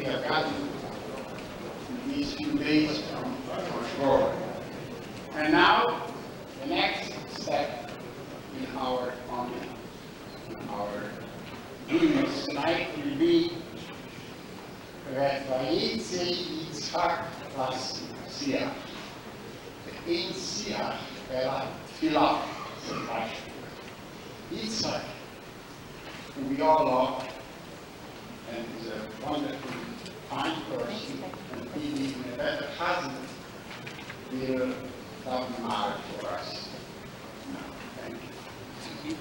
we have gotten in these few days from George. And now, the next step in our doings tonight will be read by Yitzhak Lassiach. Yitzhak era Filah, Yitzhak, who we all love, and is a wonderful, fine person, and being even a better husband, will love marriage for us. No, thank you.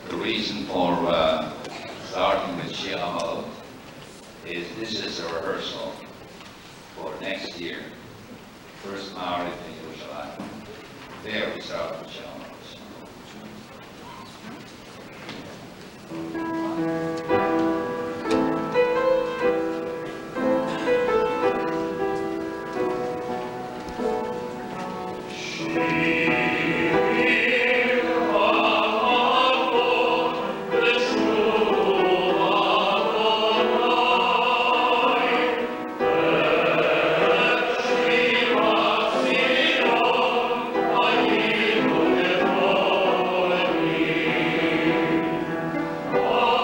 The reason for starting with Shir Amal is this is a rehearsal for next year. First marriage in Yerushalayim. There we start with Shir Amal. Oh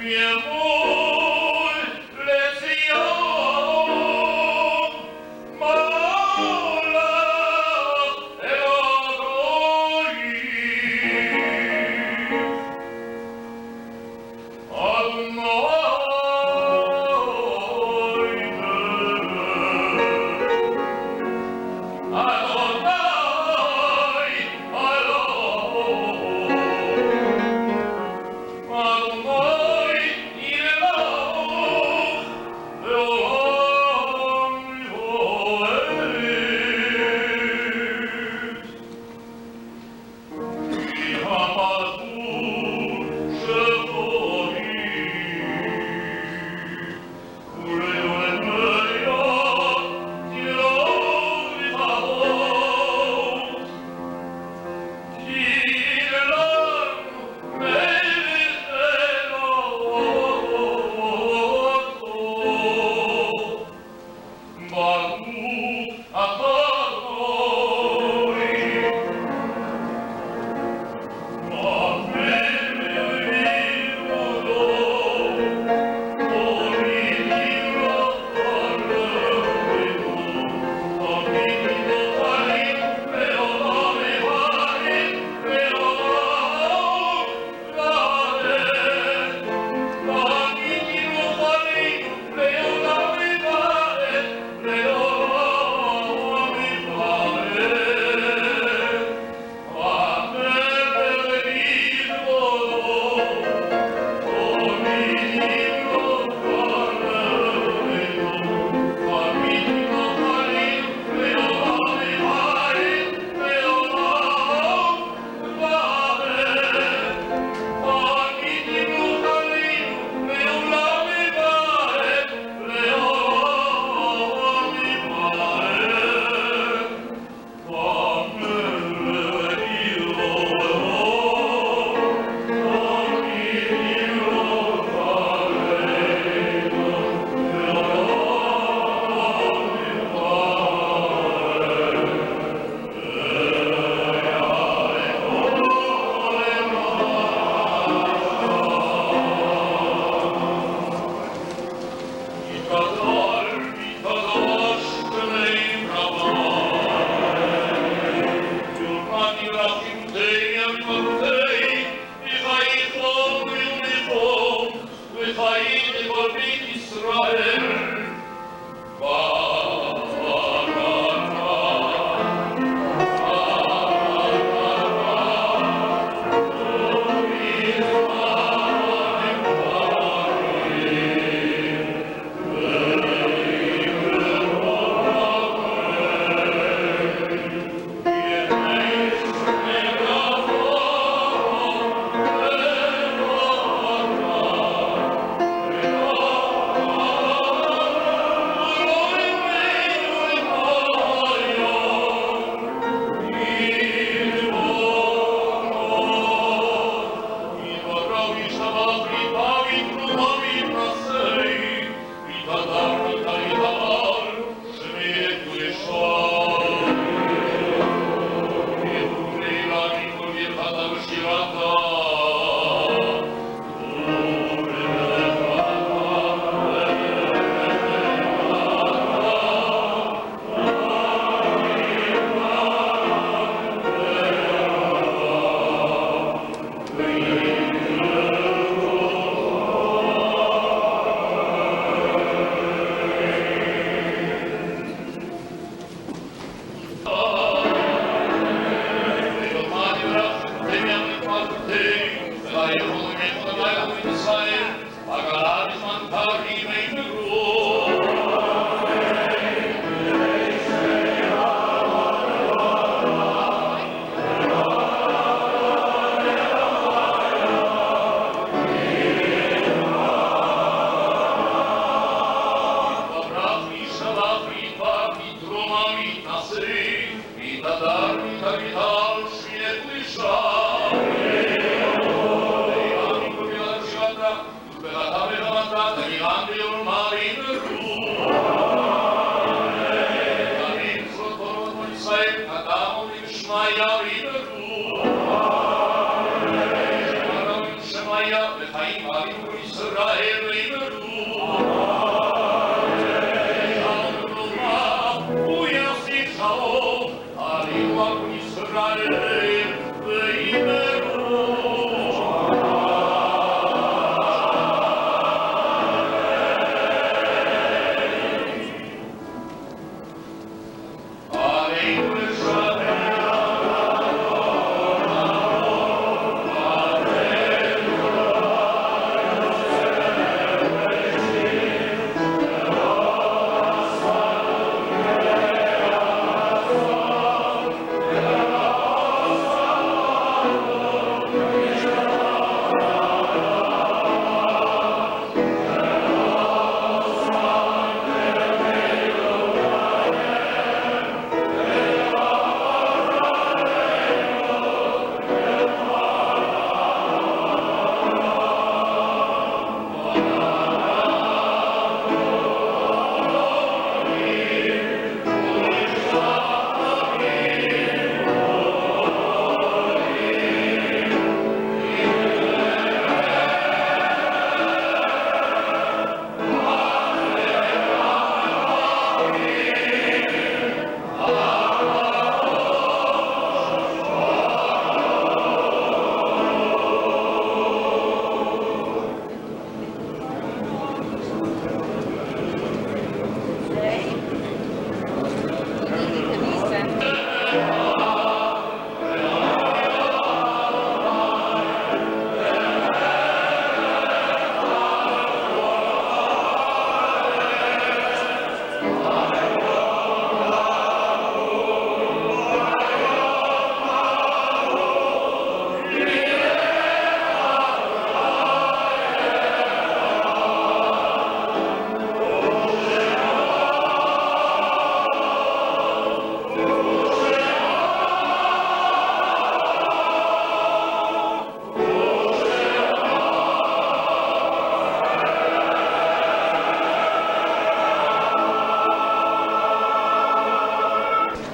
Israel. Israel Iberu. הוא יסיס האור, עלינו על ישראל וימרו. עלינו ישראל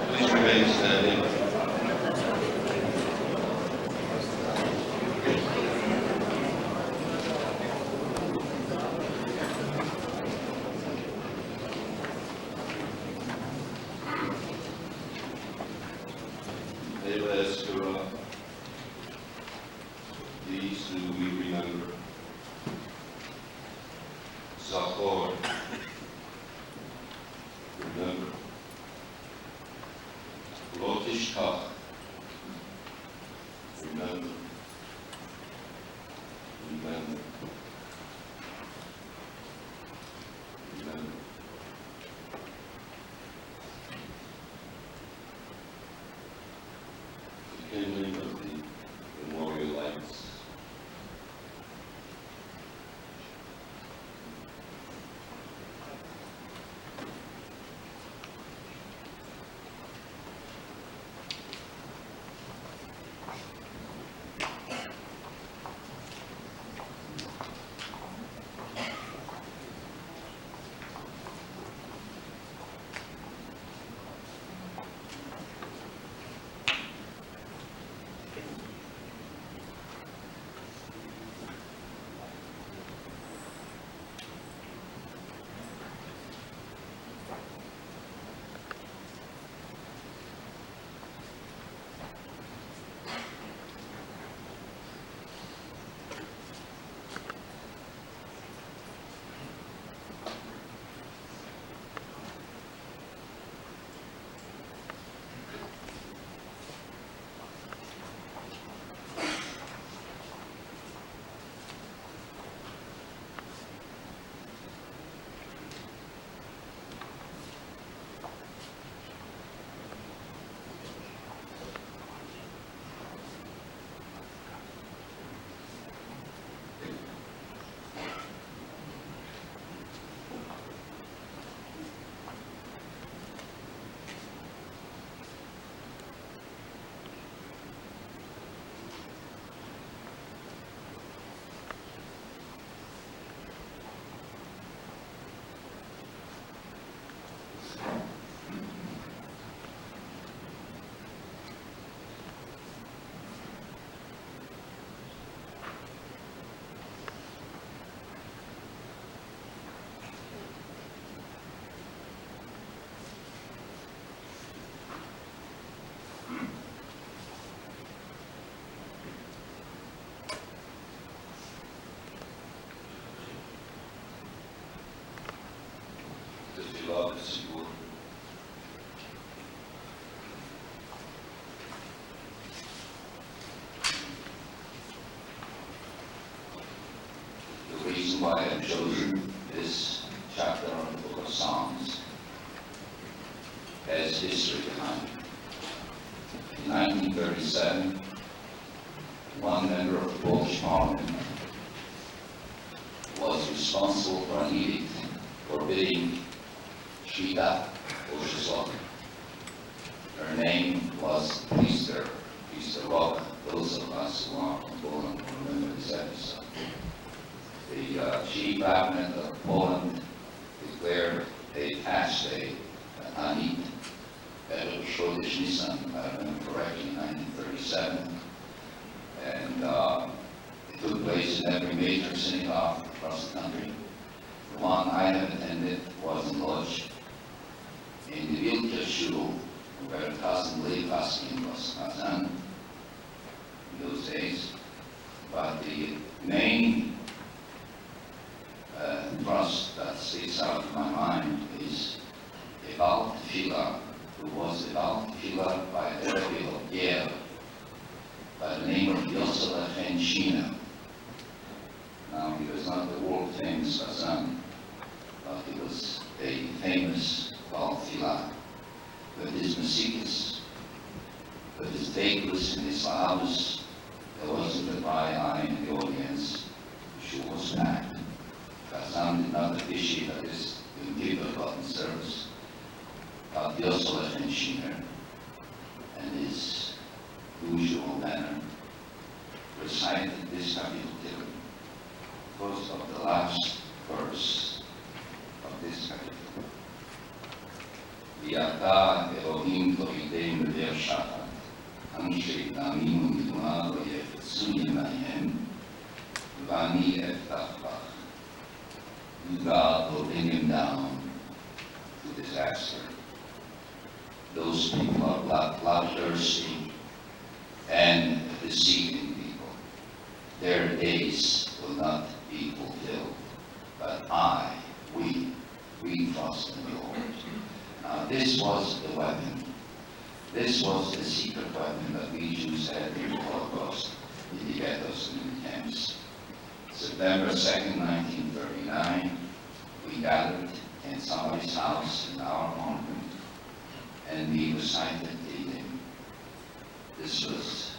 Please remain standing. Eva Escura, these who we remember. Zachor, remember. Lotishkach, remember. Remember. Remember. The kindling of the memorial lights. בתפילה בציבור. The reason why I've chosen this chapter on the Book of Psalms has history behind it. In 1937, one member of the Polish Parliament was responsible for an edict forbidding Shida Olszewska. Her name was Priester Roga. Those of us who are from Poland will remember this episode. The chief cabinet of Poland declared a fast day, Anit, Shodesh Nisan, if I remember correctly, in 1937. And it took place in every major synagogue across the country. The one I have attended was in Lodz, in the Vilka Shul, where Cousin Lev Paskin was Kazan in those days. But the main thrust that sticks out in my mind is about Tefillah, who was about Tefillah by a Rebbe of Yale, by the name of Yosef Chen Shina. Now, he was not the world famous Kazan, but he was a famous Tefillah. With his Masikas, with his Vegas and his Sahabas, there wasn't a dry eye in the audience. The shul was packed. Kazan did not officiate at this important service, but Yosef Chen Shina, and his usual manner, recited this capital Tehillim, first of the last verse of this capital. V'ata Elohim to'idem v'yashata, anshe namim u'midma v'yefetzu yimayim, v'ani eftach bach. God will bring him down to disaster. Those people are bloodthirsty and deceiving people. Their days will not be fulfilled, but we trust in the Lord. Now this was the weapon. This was the secret weapon that we Jews had in the Holocaust, in the ghettos and in the camps. September 2nd, 1939, we gathered in somebody's house in our apartment, and we recited Tehillim. This was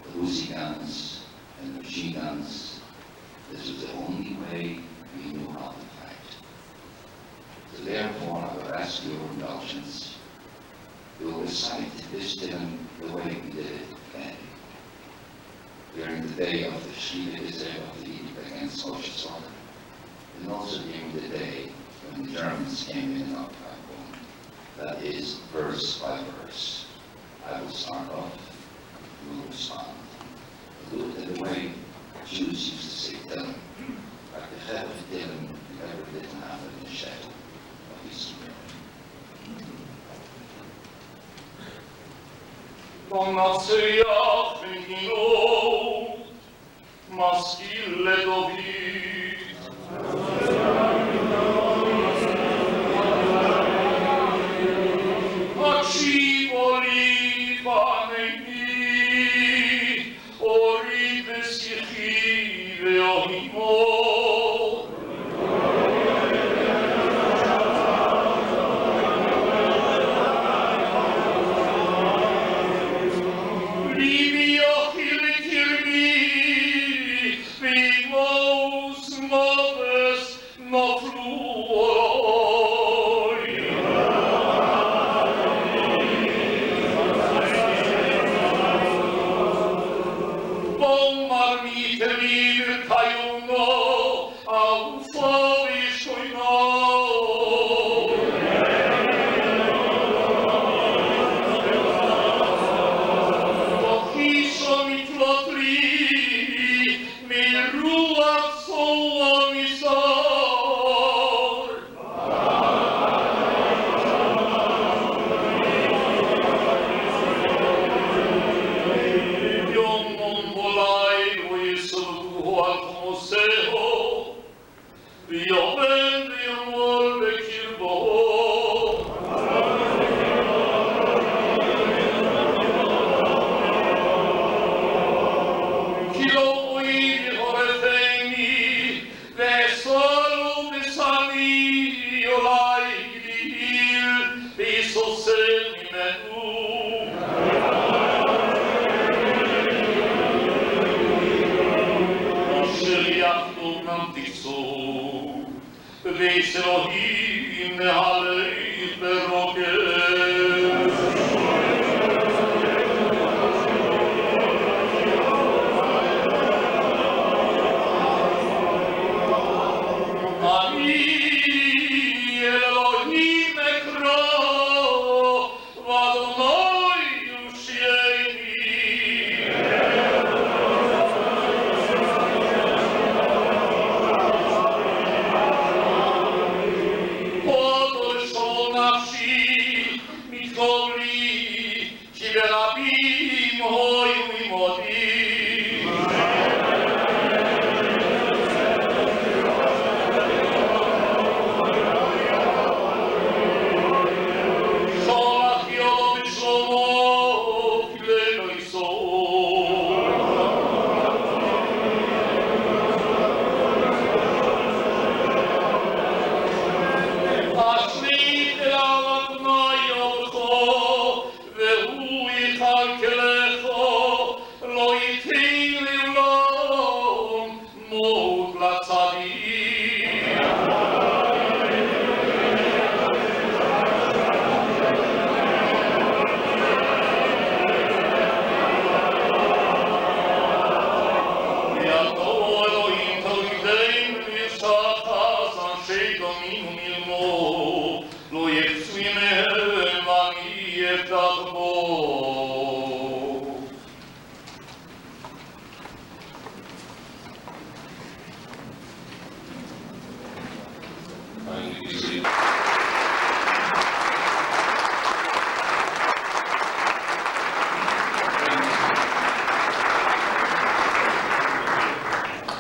the Uzi guns and the machine guns. This was the only way we knew how to fight. So therefore, I would ask your indulgence. We will recite this Tehillim the way we did it then, during the day of the Shliach Israel of the edict against Olszewska, and also during the day when the Germans came in and occupied Poland. That is verse by verse. I will start off, you will respond. Look at the way Jews used to say Tehillim, like the head of Tehillim never didn't have in the shadow of Eastern Europe. Donacja wyginął, maski ledowit. A ci woli panegi, oribe sichive ohimo. Io ואיש אלוהים נהלך ברוגע.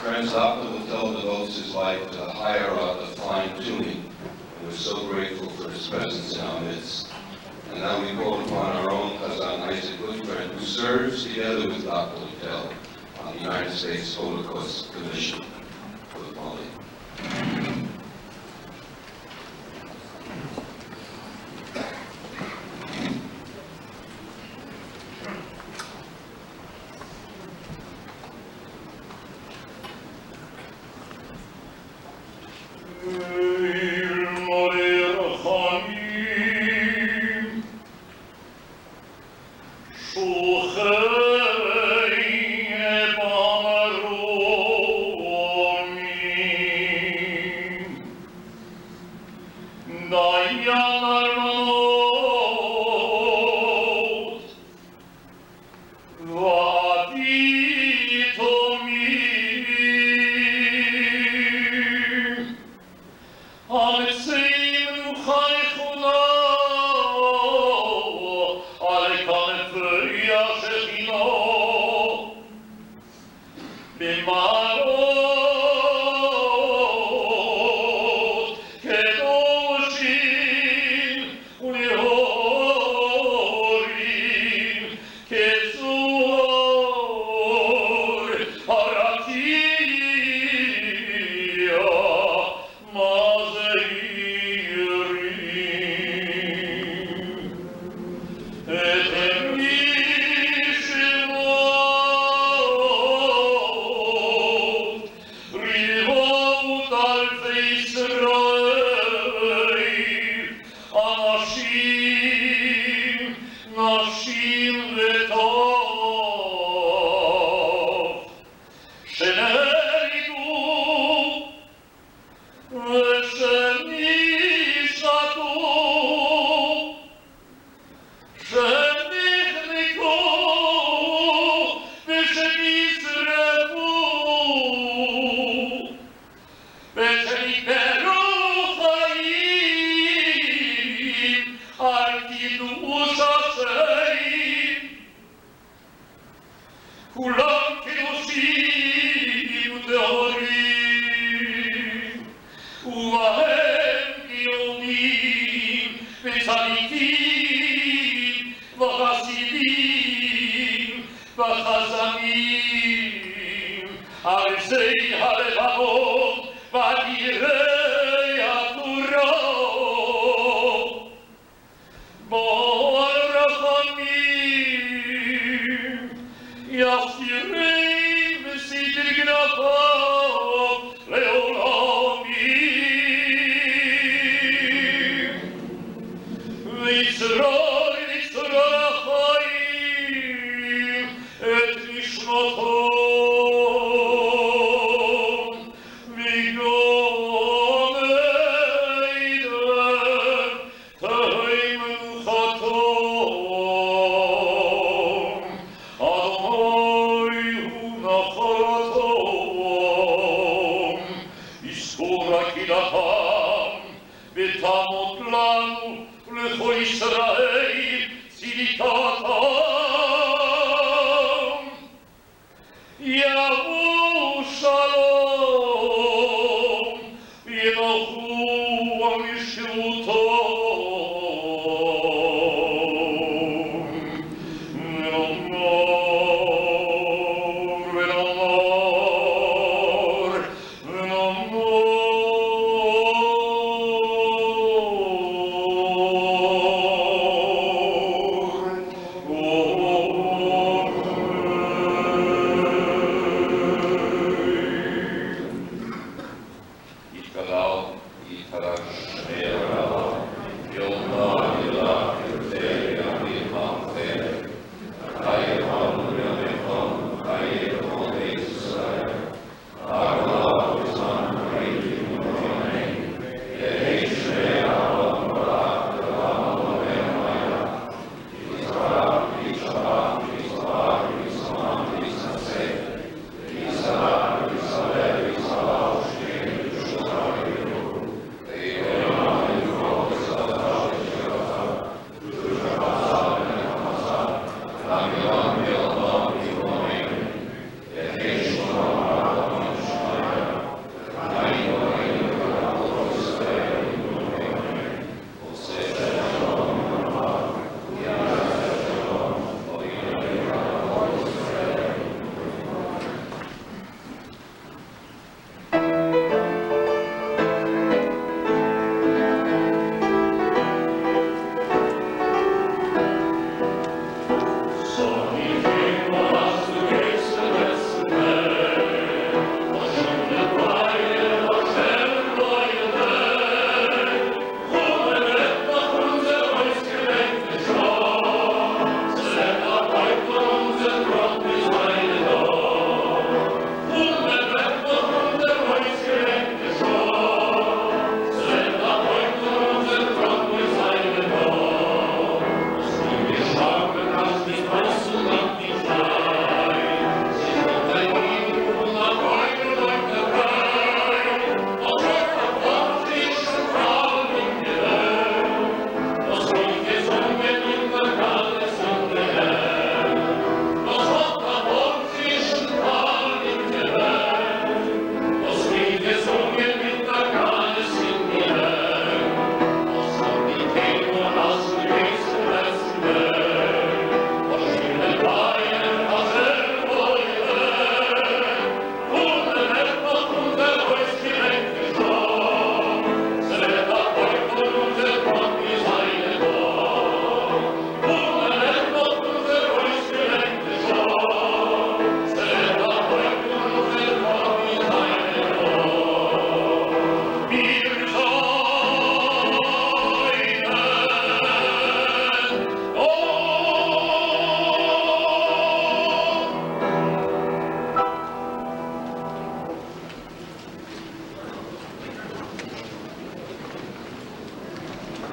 Friends, Dr. Littell devotes his life to the higher art of fine tuning, and we're so grateful for his presence in our midst. And now we call upon our own Kazan Isaac Goodfriend, who serves together with Dr. Littell on the United States Holocaust Commission for the Poly. Leolamim ורקילתם, ותמות לנו ולכל ישראל צדקתם. יבואו שלום, ינוחו משכבותם.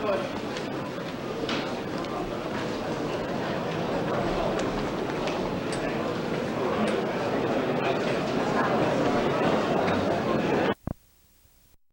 Good.